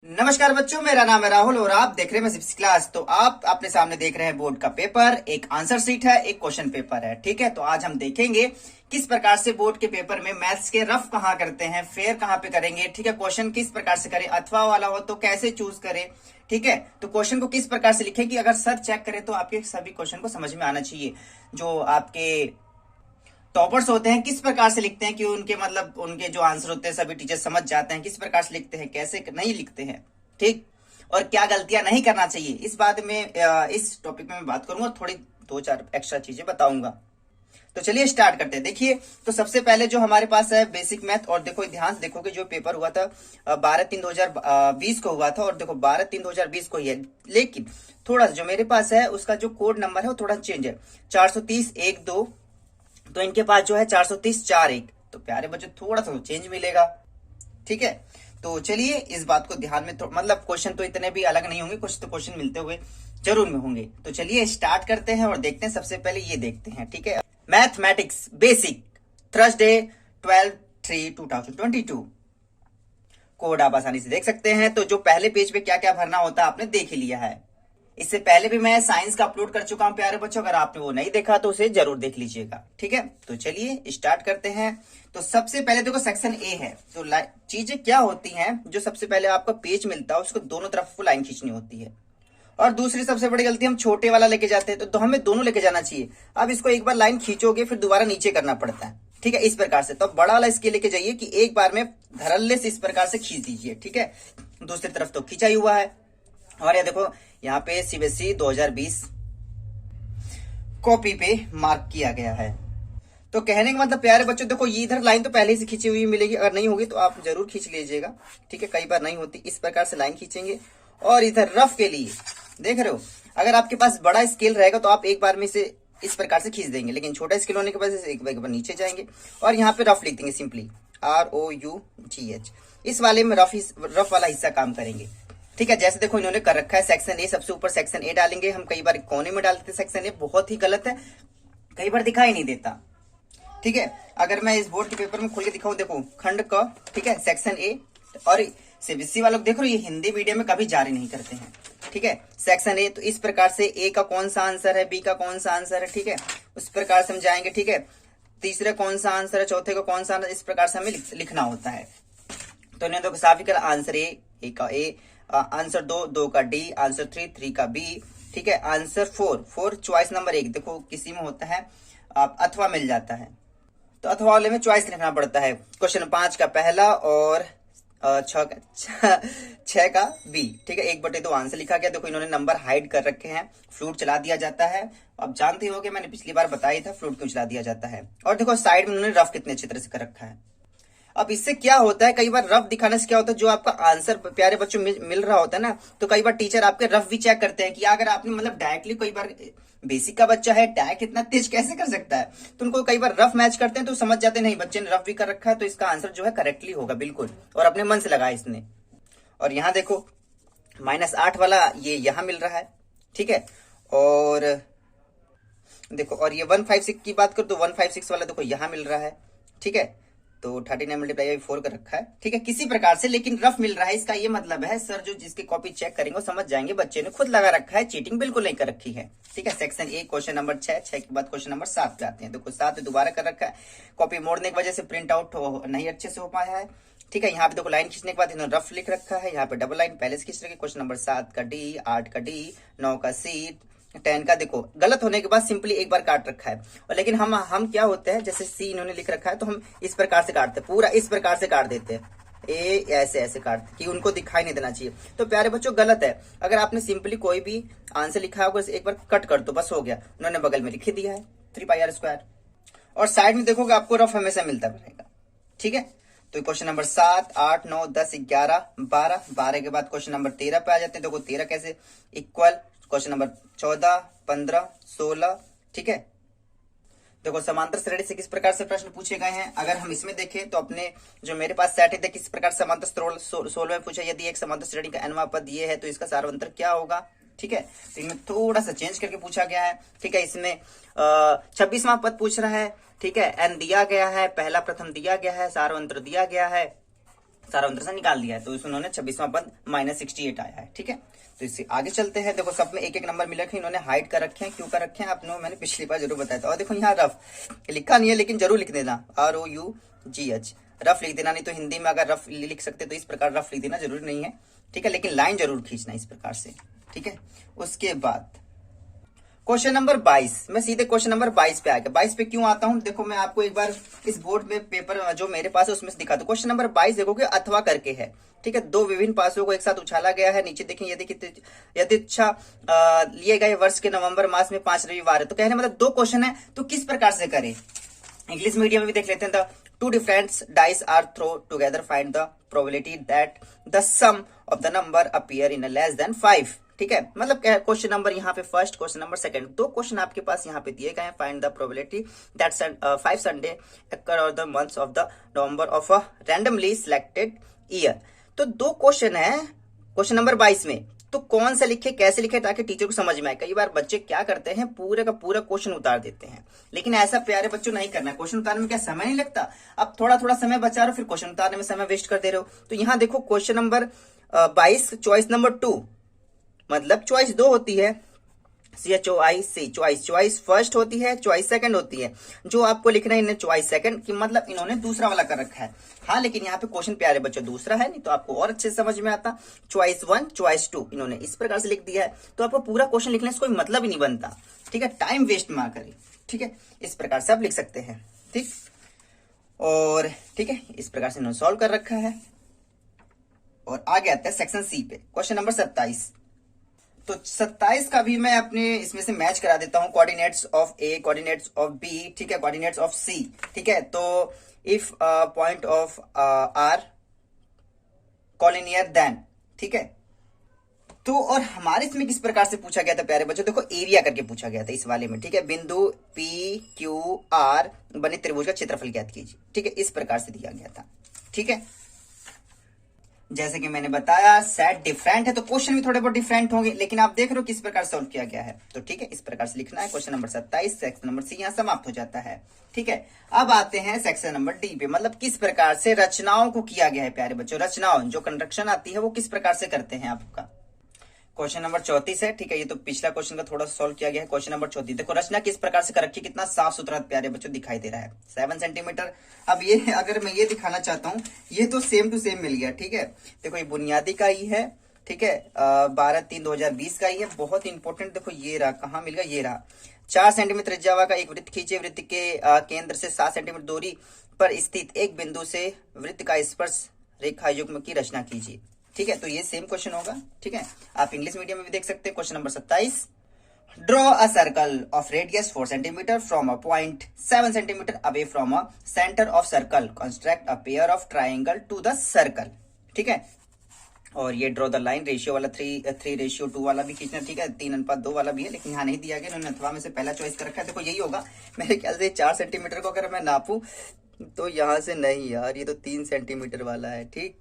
नमस्कार बच्चों, मेरा नाम है राहुल और आप देख रहे हैं सिक्स क्लास। तो आप अपने सामने देख रहे हैं बोर्ड का पेपर, एक आंसर शीट है, एक क्वेश्चन पेपर है। ठीक है, तो आज हम देखेंगे किस प्रकार से बोर्ड के पेपर में मैथ्स के रफ कहाँ करते हैं, फेयर कहाँ पे करेंगे। ठीक है, क्वेश्चन किस प्रकार से करें, अथवा वाला हो तो कैसे चूज करें। ठीक है, तो क्वेश्चन को किस प्रकार से लिखें कि अगर सर चेक करें तो आपके सभी क्वेश्चन को समझ में आना चाहिए। जो आपके टॉपर्स होते हैं किस प्रकार से लिखते हैं कि उनके मतलब उनके जो आंसर होते हैं सभी टीचर समझ जाते हैं, किस प्रकार से लिखते हैं, कैसे नहीं लिखते हैं। ठीक, और क्या गलतियां नहीं करना चाहिए, इस बात में इस टॉपिक में मैं बात करूंगा, थोड़ी दो चार एक्स्ट्रा चीजें बताऊंगा। तो चलिए स्टार्ट करते हैं। देखिए, तो सबसे पहले जो हमारे पास है बेसिक मैथ, और देखो ध्यान से देखो कि जो पेपर हुआ था 12/3/2020 को हुआ था, और देखो 12/3/2020 को ही है, लेकिन थोड़ा जो मेरे पास है उसका जो कोड नंबर है वो थोड़ा चेंज है, 430-1-2। तो इनके पास जो है 430-4-1। तो प्यारे बच्चों थोड़ा सा चेंज मिलेगा। ठीक है, तो चलिए इस बात को ध्यान में मतलब क्वेश्चन तो इतने भी अलग नहीं होंगे, कुछ तो क्वेश्चन मिलते हुए जरूर में होंगे। तो चलिए स्टार्ट करते हैं और देखते हैं। सबसे पहले ये देखते हैं, ठीक है, मैथमेटिक्स बेसिक, थर्सडे 12/3/2022। कोड आप आसानी से देख सकते हैं। तो जो पहले पेज पे क्या क्या भरना होता है आपने देख ही लिया है। इससे पहले भी मैं साइंस का अपलोड कर चुका हूं प्यारे बच्चों, अगर आपने वो नहीं देखा तो उसे जरूर देख लीजिएगा। ठीक है, तो चलिए स्टार्ट करते हैं। तो सबसे पहले देखो सेक्शन ए है। तो चीजें क्या होती हैं, जो सबसे पहले आपका पेज मिलता है उसको दोनों तरफ को लाइन खींचनी होती है। और दूसरी सबसे बड़ी गलती, हम छोटे वाला लेके जाते हैं, तो हमें दोनों लेके जाना चाहिए। अब इसको एक बार लाइन खींचोगे फिर दोबारा नीचे करना पड़ता है। ठीक है, इस प्रकार से। तो बड़ा वाला इसके लेके जाइए कि एक बार में धड़ल्ले से इस प्रकार से खींच दीजिए। ठीक है, दूसरी तरफ तो खींचा ही हुआ है। और ये देखो यहाँ पे सीबीएसई 2020 कॉपी पे मार्क किया गया है। तो कहने का मतलब प्यारे बच्चों देखो, ये इधर लाइन तो पहले से खींची हुई मिलेगी, अगर नहीं होगी तो आप जरूर खींच लीजिएगा। ठीक है, कई बार नहीं होती, इस प्रकार से लाइन खींचेंगे। और इधर रफ के लिए देख रहे हो, अगर आपके पास बड़ा स्केल रहेगा तो आप एक बार में इसे इस प्रकार से खींच देंगे, लेकिन छोटा स्केल होने के वजह से एक बार नीचे जाएंगे और यहाँ पे रफ लिख देंगे, सिंपली ROUGH। इस वाले में रफ वाला हिस्सा काम करेंगे। ठीक है, जैसे देखो इन्होंने कर रखा है सेक्शन ए, सबसे ऊपर सेक्शन ए डालेंगे। हम कई बार कोने में डालते थे सेक्शन ए, बहुत ही गलत है, कई बार दिखाई नहीं देता। ठीक है, अगर मैं इस बोर्ड के पेपर में खोल के दिखाऊं, देखो खंड क, ठीक है, सेक्शन ए। और सीबीएसई वालों देखो ये हिंदी मीडियम में कभी जारी नहीं करते हैं। ठीक है, सेक्शन ए, तो इस प्रकार से ए का कौन सा आंसर है, बी का कौन सा आंसर है, ठीक है, उस प्रकार से हम जाएंगे। ठीक है, तीसरे कौन सा आंसर है, चौथे का कौन सा आंसर, इस प्रकार से हमें लिखना होता है। तो इन्होंने देखो साफ कर, आंसर ए का ए, आंसर 2 का डी, आंसर 3 का बी। ठीक है, आंसर 4 चॉइस नंबर 1। देखो किसी में होता है अथवा मिल जाता है, तो अथवा वाले में चॉइस लिखना पड़ता है। क्वेश्चन 5 का पहला और 6 का बी। ठीक है, 1/2 आंसर लिखा गया। देखो इन्होंने नंबर हाइड कर रखे हैं, फ्लूट चला दिया जाता है। अब जानते हो कि मैंने पिछली बार बताया था फ्लूट क्यों चला दिया जाता है। और देखो साइड में उन्होंने रफ कितने अच्छी तरह से कर रखा है। अब इससे क्या होता है, कई बार रफ दिखाने से क्या होता है, जो आपका आंसर प्यारे बच्चों मिल रहा होता है ना, तो कई बार टीचर आपके रफ भी चेक करते हैं कि अगर आपने मतलब डायरेक्टली, कई बार बेसिक का बच्चा है डायरेक्ट इतना तेज कैसे कर सकता है, तो उनको कई बार रफ मैच करते हैं तो समझ जाते हैं नहीं बच्चे ने रफ भी कर रखा है, तो इसका आंसर जो है करेक्टली होगा बिल्कुल, और अपने मन से लगाया इसने। और यहाँ देखो -8 वाला ये यहाँ मिल रहा है। ठीक है, और देखो, और ये 156 की बात करो तो 156 वाला देखो यहाँ मिल रहा है। ठीक है, तो 39×4 का रखा है। ठीक है, किसी प्रकार से लेकिन रफ मिल रहा है, इसका ये मतलब है सर जो जिसकी कॉपी चेक करेंगे वो समझ जाएंगे बच्चे ने खुद लगा रखा है, चीटिंग बिल्कुल नहीं कर रखी है। ठीक है, सेक्शन ए क्वेश्चन नंबर 6 के बाद क्वेश्चन नंबर 7 पे आते हैं। देखो 7 दोबारा कर रखा है, कॉपी मोड़ने की वजह से प्रिंट आउट नहीं अच्छे से हो पाया है। ठीक है, यहाँ पे देखो लाइन खींचने के बाद इन्होंने रफ लिख रखा है, यहाँ पे डबल लाइन पहले से खींच रखी। क्वेश्चन नंबर 7 का डी, 8 का डी, 9 का सी, 10 का देखो गलत होने के बाद सिंपली एक बार काट रखा है। और लेकिन हम क्या होते हैं, जैसे सी इन्होंने लिख रखा है तो हम इस प्रकार से काटते हैं, पूरा इस प्रकार से काट देते हैं, ए ऐसे काटते कि उनको दिखाई नहीं देना चाहिए। तो प्यारे बच्चों गलत है, अगर आपने सिंपली कोई भी आंसर लिखा होगा एक बार कट कर दो बस हो गया। उन्होंने बगल में लिख दिया है 3πr²। और साइड में देखोगे आपको रफ हमेशा मिलता रहेगा। ठीक है, तो क्वेश्चन नंबर 7, 8, 9, 10, 11, 12 के बाद क्वेश्चन नंबर 13 पे आ जाते हैं। देखो 13 कैसे, इक्वल। Question number 14, 15, 16। ठीक है, देखो समांतर श्रेणी से किस प्रकार से प्रश्न पूछे गए हैं। अगर हम इसमें देखें तो अपने जो मेरे पास सेट है किस प्रकार से समांतर 16 में पूछा, यदि एक समांतर श्रेणी का nवां पद ये है तो इसका सार्वंतर क्या होगा। ठीक है, तो इनमें थोड़ा सा चेंज करके पूछा गया है। ठीक है, इसमें 26वां पद पूछ रहा है। ठीक है, n दिया गया है, पहला प्रथम दिया गया है, सार्वंतर दिया गया है। सारा अंतर से निकाल दिया है, तो इसमें उन्होंने 26वां पद -68 आया है। ठीक है, तो इससे आगे चलते हैं। देखो सब में एक एक नंबर मिला है, इन्होंने हाइड कर रखे हैं, क्यों कर रखे हैं आपने, मैंने पिछली बार जरूर बताया था। और देखो यहाँ रफ लिखा नहीं है, लेकिन जरूर लिख देना, ROUGH, रफ लिख देना, नहीं तो हिंदी में अगर रफ लिख सकते तो इस प्रकार रफ लिख देना जरूरी नहीं है। ठीक है, लेकिन लाइन जरूर खींचना इस प्रकार से। ठीक है, उसके बाद क्वेश्चन नंबर 22, मैं सीधे क्वेश्चन नंबर 22 पे आ गया। 22 पे क्यों आता हूं, देखो मैं आपको एक बार इस बोर्ड में पेपर जो मेरे पास है उसमें से दिखा दूं। क्वेश्चन नंबर 22 देखोगे अथवा करके है। ठीक है, दो विभिन्न पासों को एक साथ उछाला गया है। नीचे देखिए यदि लिए गए वर्ष के नवंबर मास में 5 रविवार है। तो कहने मतलब दो क्वेश्चन है, तो किस प्रकार से करें। इंग्लिश मीडियम में भी देख लेते हैं। Two different dice are thrown together. Find the probability that the sum of the number appear in a less than 5. ठीक है, मतलब क्या है, क्वेश्चन नंबर यहाँ पे फर्स्ट, क्वेश्चन नंबर सेकंड, दो क्वेश्चन आपके पास यहाँ पे दिए गए हैं। Find the probability that 5 Sunday occur or the months of the November of a randomly selected year। तो दो क्वेश्चन है क्वेश्चन नंबर 22 में, तो कौन सा लिखे, कैसे लिखे, ताकि टीचर को समझ में आए। कई बार बच्चे क्या करते हैं, पूरे का पूरा क्वेश्चन उतार देते हैं, लेकिन ऐसा प्यारे बच्चों नहीं करना है। क्वेश्चन उतारने में क्या समय नहीं लगता, अब थोड़ा थोड़ा समय बचा रहे हो, फिर क्वेश्चन उतारने में समय वेस्ट कर दे रहे हो। तो यहाँ देखो क्वेश्चन नंबर 22 चॉइस नंबर 2, मतलब चॉइस 2 होती है, चॉइस फर्स्ट होती है, चॉइस सेकंड होती है। जो आपको लिखना है इन्हें चॉइस सेकंड की, मतलब इन्होंने दूसरा वाला कर रखा है। हाँ, लेकिन यहाँ पे क्वेश्चन प्यारे बच्चों दूसरा है, नहीं तो आपको और अच्छे से समझ में आता। चॉइस 1 चॉइस 2 इन्होंने इस प्रकार से लिख दिया है, तो आपको पूरा क्वेश्चन लिखने से कोई मतलब ही नहीं बनता। ठीक है, टाइम वेस्ट ना करें। ठीक है, इस प्रकार से आप लिख सकते हैं। ठीक, और ठीक है, इस प्रकार से इन्होंने सॉल्व कर रखा है। और आगे आता है सेक्शन सी पे, क्वेश्चन नंबर 27। तो 27 का भी मैं अपने इसमें से मैच करा देता हूं। Coordinates of A, coordinates of B, ठीक है, कोऑर्डिनेट्स ऑफ सी। ठीक है, तो if point of are collinear then, ठीक है। तो और हमारे इसमें किस प्रकार से पूछा गया था प्यारे बच्चों, देखो एरिया करके पूछा गया था इस वाले में। ठीक है, बिंदु पी क्यू आर बने त्रिभुज का क्षेत्रफल ज्ञात कीजिए। ठीक है, इस प्रकार से दिया गया था। ठीक है, जैसे कि मैंने बताया सेट डिफरेंट है, तो क्वेश्चन भी थोड़े बहुत डिफरेंट होंगे, लेकिन आप देख रहे हो किस प्रकार सॉल्व किया गया है। तो ठीक है, इस प्रकार से लिखना है। Question number 27 section number C यहाँ समाप्त हो जाता है। ठीक है, अब आते हैं सेक्शन नंबर डी पे, मतलब किस प्रकार से रचनाओं को किया गया है प्यारे बच्चों। रचनाओं जो कंस्ट्रक्शन आती है वो किस प्रकार से करते हैं आपका। क्वेश्चन नंबर 34 है। ठीक है, ये तो पिछला क्वेश्चन का थोड़ा सॉल्व किया गया है। क्वेश्चन नंबर 34 देखो, रचना किस प्रकार से कर रखी, कितना साफ सुथरा प्यारे बच्चों दिखाई दे रहा है, 7 सेंटीमीटर। अब ये अगर मैं ये दिखाना चाहता हूँ, ये तो सेम टू सेम मिल गया। ठीक है, देखो ये बुनियादी का ही है। ठीक है, 12/3/2020 का ही है, बहुत इंपॉर्टेंट। देखो ये रहा, कहाँ मिल गया, ये रहा। 4 सेंटीमीटर त्रिज्या का एक वृत्त खींचे, वृत्त के केंद्र से 7 सेंटीमीटर दूरी पर स्थित एक बिंदु से वृत्त का स्पर्श रेखा युग्म की रचना कीजिए। ठीक है, तो ये सेम क्वेश्चन होगा। ठीक है, आप इंग्लिश मीडियम में भी देख सकते हैं। Question number 27, draw a circle of radius 4 centimetre from a point 7 centimetre away from a centre of circle, construct a pair of triangle to the circle. ठीक है, और ये ड्रॉ द लाइन रेशियो वाला 3:2 वाला भी खींचना। ठीक है, 3:2 वाला भी है, लेकिन यहाँ नहीं दिया गया, इन्होंने अथवा में से पहला चॉइस कर रखा है। देखो यही होगा मेरे ख्याल से। 4 सेंटीमीटर को अगर मैं नापूं तो यहाँ से नहीं यार, ये तो 3 सेंटीमीटर वाला है। ठीक,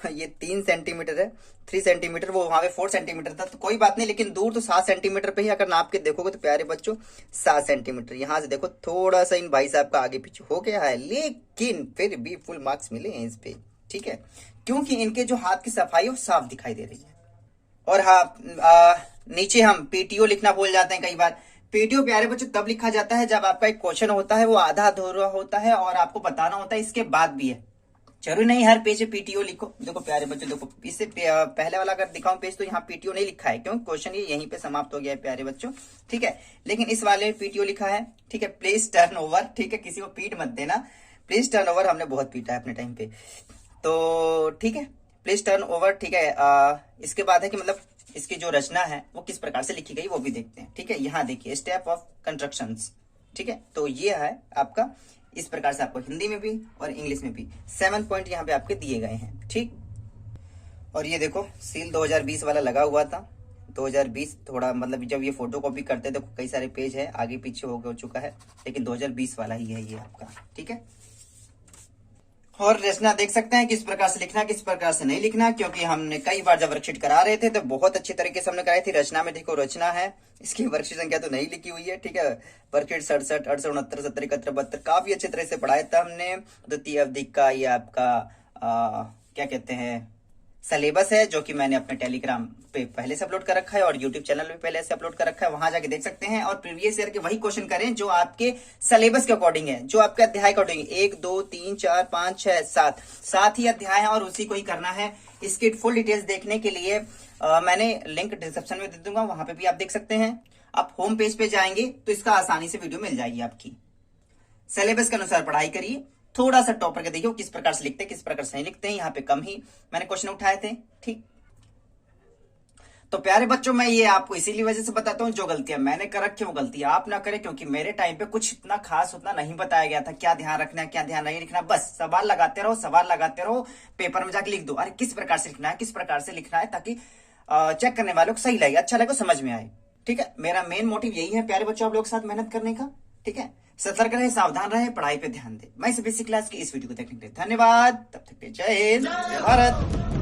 ये 3 सेंटीमीटर है, 3 सेंटीमीटर, वो वहां पे 4 सेंटीमीटर था, तो कोई बात नहीं, लेकिन दूर तो 7 सेंटीमीटर पे ही अगर नाप के देखोगे तो प्यारे बच्चों 7 सेंटीमीटर। यहां से देखो थोड़ा सा इन भाई साहब का आगे पीछे हो गया है, लेकिन फिर भी फुल मार्क्स मिले हैं इस पे। ठीक है, क्योंकि इनके जो हाथ की सफाई है साफ दिखाई दे रही है। और हाँ, नीचे हम पीटीओ लिखना भूल जाते हैं कई बार। पीटीओ प्यारे बच्चों तब लिखा जाता है जब आपका एक क्वेश्चन होता है, वो आधा अधूरा होता है और आपको बताना होता है इसके बाद भी है, जरूरी नहीं हर पेज पे पीटीओ लिखो। देखो प्यारे बच्चों, देखो इससे पहले वाला अगर दिखाऊं पेज तो यहाँ पीटीओ नहीं लिखा है, क्योंकि क्वेश्चन ये यहीं पे समाप्त हो गया है प्यारे बच्चों। ठीक है, लेकिन इस वाले पीटीओ लिखा है। ठीक है, प्लीज टर्न ओवर। ठीक है, किसी को पीट मत देना, प्लीज टर्न ओवर, हमने बहुत पीटा है अपने टाइम पे। तो ठीक है, प्लीज टर्न ओवर। ठीक है, इसके बाद है कि मतलब इसकी जो रचना है वो किस प्रकार से लिखी गई वो भी देखते हैं। ठीक है, यहाँ देखिए स्टेप ऑफ कंस्ट्रक्शंस। ठीक है, तो ये है आपका, इस प्रकार से आपको हिंदी में भी और इंग्लिश में भी 7 पॉइंट यहाँ पे आपके दिए गए हैं। ठीक, और ये देखो सील 2020 वाला लगा हुआ था। 2020 थोड़ा मतलब जब ये फोटो कॉपी करते देखो कई सारे पेज है, आगे पीछे हो चुका है, लेकिन 2020 वाला ही है ये आपका। ठीक है, और रचना देख सकते हैं किस प्रकार से लिखना, किस प्रकार से नहीं लिखना, क्योंकि हमने कई बार जब वर्कशीट करा रहे थे तो बहुत अच्छे तरीके से हमने कराई थी। रचना में देखो रचना है, इसकी वर्कशीट संख्या तो नहीं लिखी हुई है। ठीक है, वर्कशीट 67, 68, 69, 70, 71, 72 काफी अच्छे तरह से पढ़ाया था हमने। द्वितीय अवधि का ये आपका क्या कहते हैं, सिलेबस है, जो कि मैंने अपने टेलीग्राम पे पहले से अपलोड कर रखा है और यूट्यूब चैनल पे पहले से अपलोड कर रखा है, वहां जाके देख सकते हैं। और प्रीवियस ईयर के वही क्वेश्चन करें जो आपके सिलेबस के अकॉर्डिंग है, जो आपके अध्याय के अकॉर्डिंग, 1 2 3 4 5 6 7 ही अध्याय है और उसी को ही करना है। इसकी फुल डिटेल्स देखने के लिए मैंने लिंक डिस्क्रिप्शन में दे दूंगा, वहां पे भी आप देख सकते हैं। आप होम पेज पे जाएंगे तो इसका आसानी से वीडियो मिल जाएगी आपकी। सिलेबस के अनुसार पढ़ाई करिए, थोड़ा सा टॉपर के देखिए किस प्रकार से लिखते हैं, किस प्रकार से नहीं लिखते हैं। यहाँ पे कम ही मैंने क्वेश्चन उठाए थे, ठीक। तो प्यारे बच्चों, मैं ये आपको इसीलिए वजह से बताता हूँ, जो गलतियां मैंने कर रखी है वो गलतियां आप ना करें, क्योंकि मेरे टाइम पे कुछ इतना खास उतना नहीं बताया गया था, क्या ध्यान रखना है क्या ध्यान नहीं रखना। बस सवाल लगाते रहो, सवाल लगाते रहो, पेपर में जाके लिख दो, अरे किस प्रकार से लिखना है, किस प्रकार से लिखना है, ताकि चेक करने वालों को सही लगे, अच्छा लगे, समझ में आए। ठीक है, मेरा मेन मोटिव यही है प्यारे बच्चों, आप लोग के साथ मेहनत करने का। ठीक है, सतर्क रहे, सावधान रहे, पढ़ाई पे ध्यान दे। मैं इस बेसिक क्लास की इस वीडियो को देखने के लिए धन्यवाद। तब तक के जय हिंद, जय भारत।